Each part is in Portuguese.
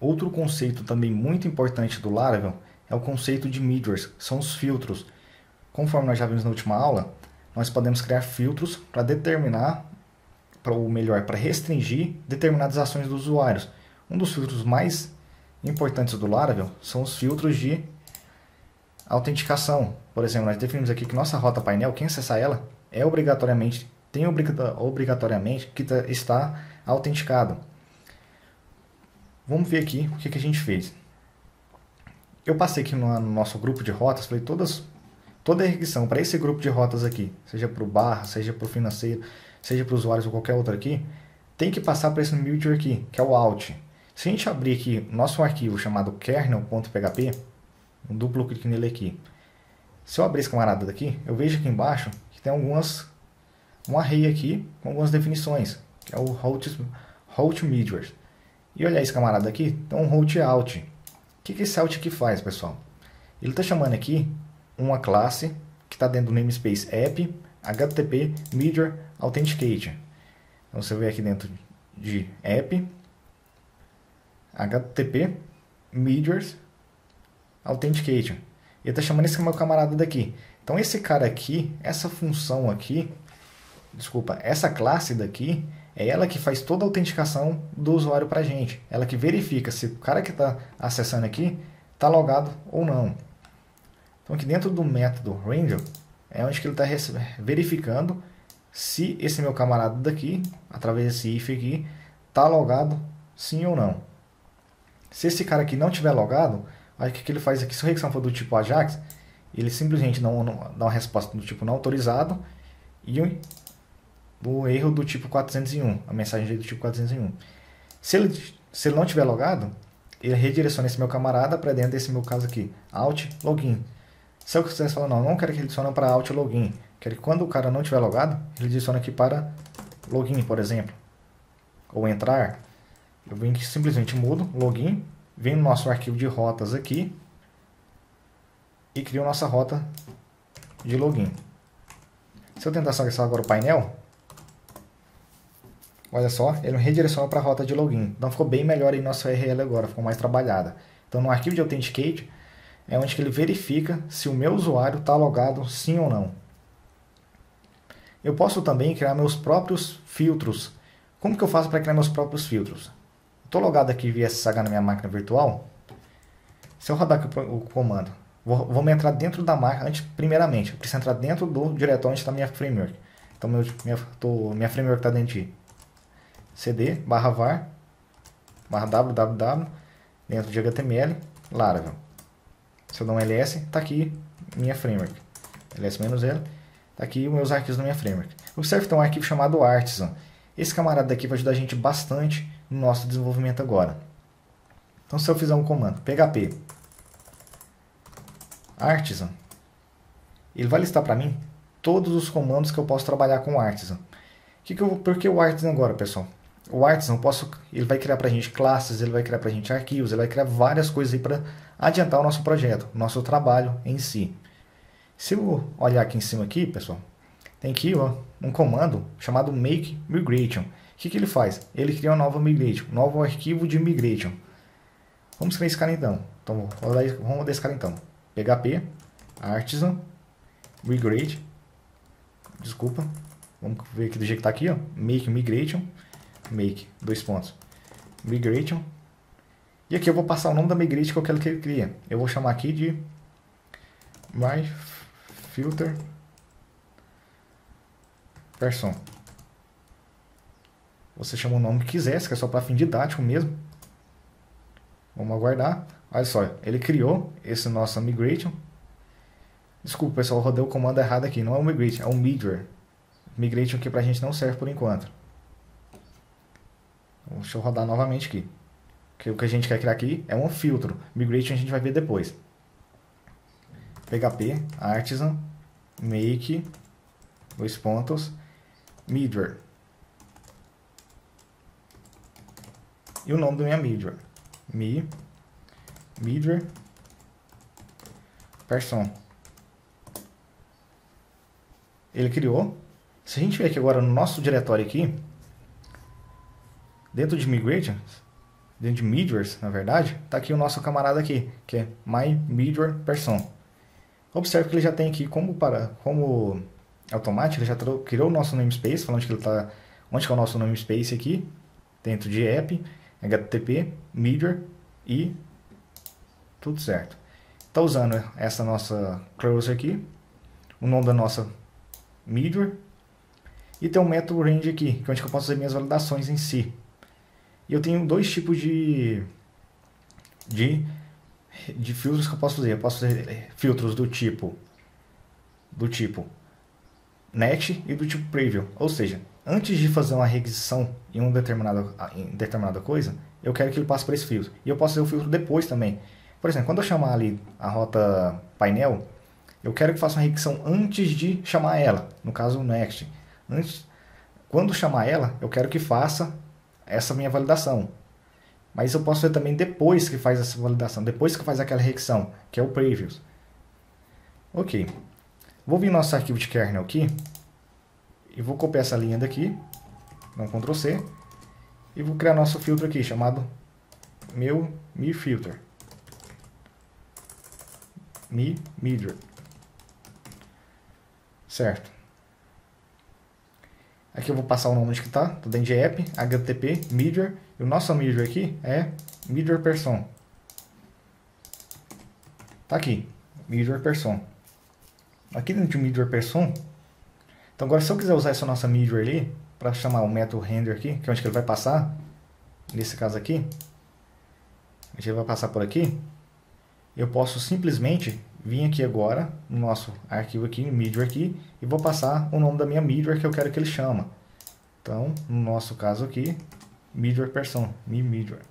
Outro conceito também muito importante do Laravel é o conceito de middlewares, são os filtros. Conforme nós já vimos na última aula, nós podemos criar filtros para determinar, ou melhor, para restringir determinadas ações dos usuários. Um dos filtros mais importantes do Laravel são os filtros de autenticação. Por exemplo, nós definimos aqui que nossa rota painel, quem acessar ela, tem obrigatoriamente que está autenticado. Vamos ver aqui o que a gente fez. Eu passei aqui no nosso grupo de rotas, falei toda a requisição para esse grupo de rotas aqui, seja para o barra, seja para o financeiro, seja para os usuários ou qualquer outro aqui, tem que passar para esse middleware aqui, que é o alt. Se a gente abrir aqui nosso arquivo chamado kernel.php, um duplo clique nele aqui. Se eu abrir esse camarada daqui, eu vejo aqui embaixo que tem um array aqui com algumas definições, que é o route middleware. E olhar esse camarada aqui, tem um route alt. O que esse alt aqui faz, pessoal? Ele está chamando aqui uma classe que está dentro do namespace app http middleware authentication. Então você vê aqui dentro de app http middleware authentication. Ele está chamando esse meu camarada daqui. Então esse cara aqui, essa função aqui, desculpa, essa classe daqui, é ela que faz toda a autenticação do usuário para a gente. Ela que verifica se o cara que está acessando aqui está logado ou não. Então aqui dentro do método Rangel é onde que ele está verificando se esse meu camarada daqui, através desse if aqui, está logado sim ou não. Se esse cara aqui não tiver logado, aí o que ele faz aqui? Se a requisição for do tipo Ajax, ele simplesmente não dá uma resposta do tipo não autorizado e o erro do tipo 401, a mensagem do tipo 401. Se ele não tiver logado, ele redireciona esse meu camarada para dentro desse meu caso aqui, alt login. Se eu quisesse falar, não quero que ele adicione para alt login, quero que quando o cara não tiver logado, ele adicione aqui para login, por exemplo, ou entrar, eu venho aqui, simplesmente mudo login, venho no nosso arquivo de rotas aqui e crio nossa rota de login. Se eu tentar acessar agora o painel, olha só, ele me redirecionou para a rota de login. Então ficou bem melhor aí nossa URL agora, ficou mais trabalhada. Então no arquivo de Authenticate é onde que ele verifica se o meu usuário está logado sim ou não. Eu posso também criar meus próprios filtros. Como que eu faço para criar meus próprios filtros? Estou logado aqui via SSH na minha máquina virtual. Se eu rodar aqui o comando, vou entrar dentro da máquina, primeiramente, eu preciso entrar dentro do diretório onde está minha framework. Então minha framework está dentro de cd /var /www dentro de HTML Laravel. Se eu dar um ls, está aqui minha framework. ls-l, está aqui os meus arquivos da minha framework. Observe que tem um arquivo chamado Artisan. Esse camarada daqui vai ajudar a gente bastante no nosso desenvolvimento agora. Então se eu fizer um comando php Artisan, ele vai listar para mim todos os comandos que eu posso trabalhar com o Artisan. Por que o Artisan agora, pessoal? O Artisan ele vai criar para a gente classes, ele vai criar para a gente arquivos, ele vai criar várias coisas para adiantar o nosso projeto, o nosso trabalho em si. Se eu olhar aqui em cima aqui, pessoal, tem aqui um comando chamado make migration. O que ele faz? Ele cria uma nova migration, um novo arquivo de migration. Vamos criar esse cara então. Vamos rodar esse cara então. php artisan migrate. Desculpa. Vamos ver aqui do jeito que está aqui, ó. Make migration. Make, migration. E aqui eu vou passar o nome da migration que eu quero que ele crie. Eu vou chamar aqui de my filter person. Você chama o nome que quiser, que é só para fim didático mesmo. Vamos aguardar. Olha só, ele criou esse nosso migration. Desculpa, pessoal, eu rodei o comando errado aqui. Não é o migration, é o middleware. Migration que pra gente não serve por enquanto. Deixa eu rodar novamente aqui. Porque o que a gente quer criar aqui é um filtro. Migration a gente vai ver depois. php artisan make middleware. E o nome da minha middleware. Middleware person. Ele criou. Se a gente vier aqui agora no nosso diretório aqui, dentro de migration, dentro de Midwars, na verdade, está aqui o nosso camarada aqui, que é MyMidwarPerson. Observe que ele já tem aqui como automático, ele já criou o nosso namespace, falando que ele está onde que é o nosso namespace aqui, dentro de app, HTTP, Midwar e tudo certo. Está usando essa nossa close aqui, o nome da nossa Midwar, e tem um método range aqui, que é onde eu posso fazer minhas validações em si. E eu tenho dois tipos de filtros que eu posso fazer. Eu posso fazer filtros do tipo net e do tipo preview. Ou seja, antes de fazer uma requisição em uma determinada coisa, eu quero que ele passe por esse filtro. E eu posso fazer o filtro depois também. Por exemplo, quando eu chamar ali a rota painel, eu quero que faça uma requisição antes de chamar ela. No caso, o next. Quando chamar ela, eu quero que faça essa minha validação. Mas eu posso fazer também depois que faz essa validação, depois que faz aquela requisição, que é o previews. Ok. Vou vir no nosso arquivo de kernel aqui e vou copiar essa linha daqui, dá um Ctrl C, e vou criar nosso filtro aqui, chamado MyFilter. Midwar. Certo. Aqui eu vou passar o nome onde que está, dentro de app, HTTP, Midwar, e o nosso Midwar aqui é MidwarPerson. Tá aqui, MidwarPerson. Aqui dentro de MidwarPerson, então agora se eu quiser usar essa nossa Midwar ali, para chamar o método render aqui, que é onde que ele vai passar, nesse caso aqui, a gente vai passar por aqui, eu posso simplesmente vir aqui agora, no nosso arquivo aqui, Midwar aqui, e vou passar o nome da minha Midwar que eu quero que ele chama. Então, no nosso caso aqui, MidwarPerson, MyMidwar.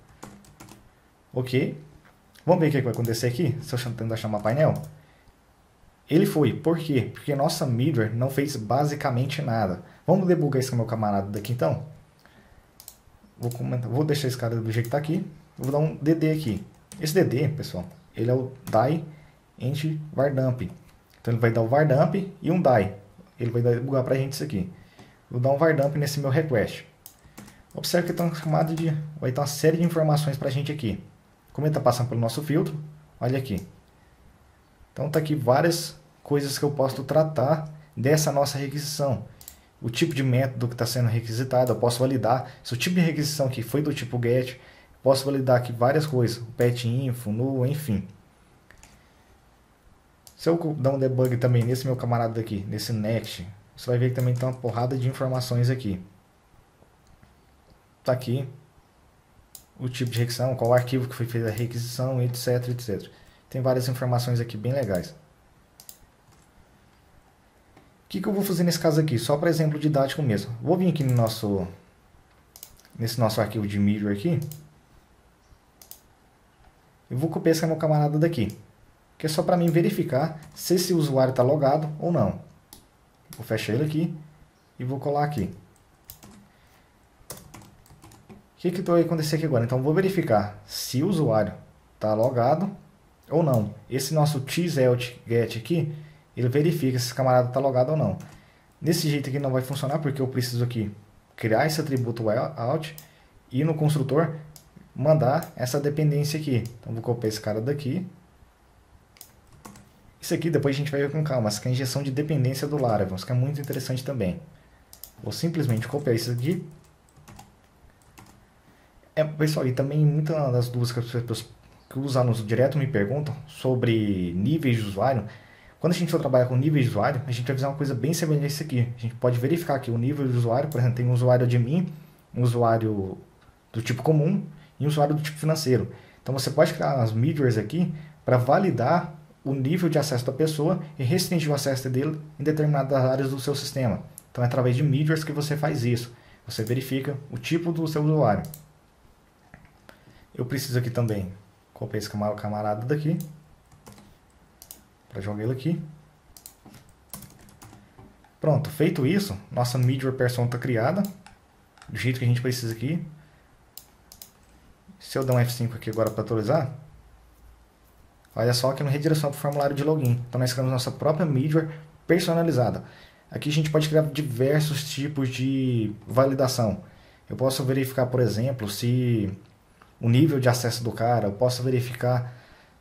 Ok. Vamos ver o que vai acontecer aqui, se eu tentar chamar painel. Ele foi. Por quê? Porque nossa Midwar não fez basicamente nada. Vamos debugar isso com o meu camarada daqui então. Vou deixar esse cara do jeito que está aqui. Vou dar um DD aqui. Esse DD, pessoal, ele é o die ent vardump. Então ele vai dar o vardump e um die. Ele vai debugar para a gente isso aqui. Vou dar um vardump nesse meu request. Observe que vai ter uma série de informações para a gente aqui. Como ele está passando pelo nosso filtro, olha aqui. Então está aqui várias coisas que eu posso tratar dessa nossa requisição. O tipo de método que está sendo requisitado, eu posso validar. Se o tipo de requisição aqui foi do tipo get, posso validar aqui várias coisas. O pet info, null, enfim. Se eu dar um debug também nesse meu camarada aqui, nesse next, você vai ver que também tem uma porrada de informações aqui. Está aqui o tipo de requisição, qual arquivo que foi feita a requisição, etc, etc. Tem várias informações aqui bem legais. O que eu vou fazer nesse caso aqui? Só para exemplo didático mesmo. Vou vir aqui no nesse nosso arquivo de Midwar aqui. Eu vou copiar esse meu camarada daqui. Que é só para mim verificar se esse usuário está logado ou não. Vou fechar ele aqui e vou colar aqui. O que vai acontecer aqui agora? Então vou verificar se o usuário está logado ou não. Esse nosso get aqui, ele verifica se esse camarada está logado ou não. Desse jeito aqui não vai funcionar porque eu preciso aqui criar esse atributo out e no construtor mandar essa dependência aqui. Então vou copiar esse cara daqui. Isso aqui depois a gente vai ver com calma, essa aqui é a injeção de dependência do Laravel, isso que é muito interessante também. Vou simplesmente copiar isso aqui. Pessoal, e também muitas das dúvidas que as pessoas que os alunos direto me perguntam sobre níveis de usuário. Quando a gente for trabalhar com níveis de usuário, a gente vai fazer uma coisa bem semelhante a isso aqui. A gente pode verificar aqui o nível de usuário, por exemplo, tem um usuário admin, um usuário do tipo comum e um usuário do tipo financeiro. Então você pode criar as midwares aqui para validar o nível de acesso da pessoa e restringir o acesso dele em determinadas áreas do seu sistema. Então é através de midwares que você faz isso. Você verifica o tipo do seu usuário. Eu preciso aqui também copiar esse camarada daqui para jogar ele aqui. Pronto, feito isso, nossa MidwarPerson está criada do jeito que a gente precisa aqui. Se eu der um F5 aqui agora para atualizar, olha só que não redireciona para o formulário de login. Então nós criamos nossa própria Midwar personalizada. Aqui a gente pode criar diversos tipos de validação. Eu posso verificar, por exemplo, se o nível de acesso do cara, eu posso verificar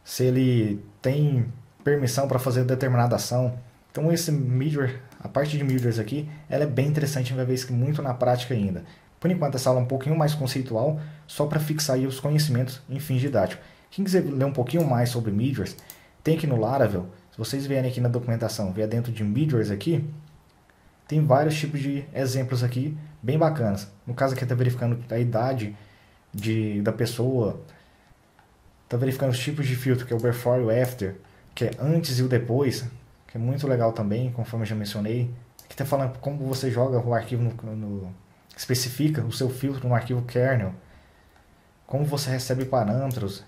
se ele tem permissão para fazer determinada ação. Então esse Midjourney, a parte de Midjourney aqui, ela é bem interessante, a gente vai ver isso muito na prática ainda. Por enquanto essa aula é um pouquinho mais conceitual, só para fixar aí os conhecimentos em fins didáticos. Quem quiser ler um pouquinho mais sobre Midjourney, tem aqui no Laravel, se vocês vierem aqui na documentação, vier dentro de Midjourney aqui, tem vários tipos de exemplos aqui, bem bacanas. No caso aqui está verificando a idade da pessoa, está verificando os tipos de filtro, que é o before e o after, que é antes e o depois, que é muito legal também, conforme eu já mencionei. Aqui está falando como você joga o arquivo especifica o seu filtro no arquivo kernel, como você recebe parâmetros,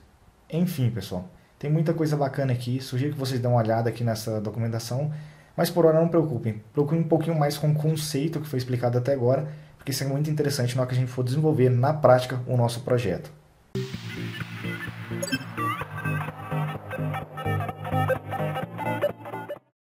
enfim, pessoal. Tem muita coisa bacana aqui, sugiro que vocês dêem uma olhada aqui nessa documentação, mas por hora não preocupem. Procurem um pouquinho mais com o conceito que foi explicado até agora, porque isso é muito interessante na hora que a gente for desenvolver na prática o nosso projeto.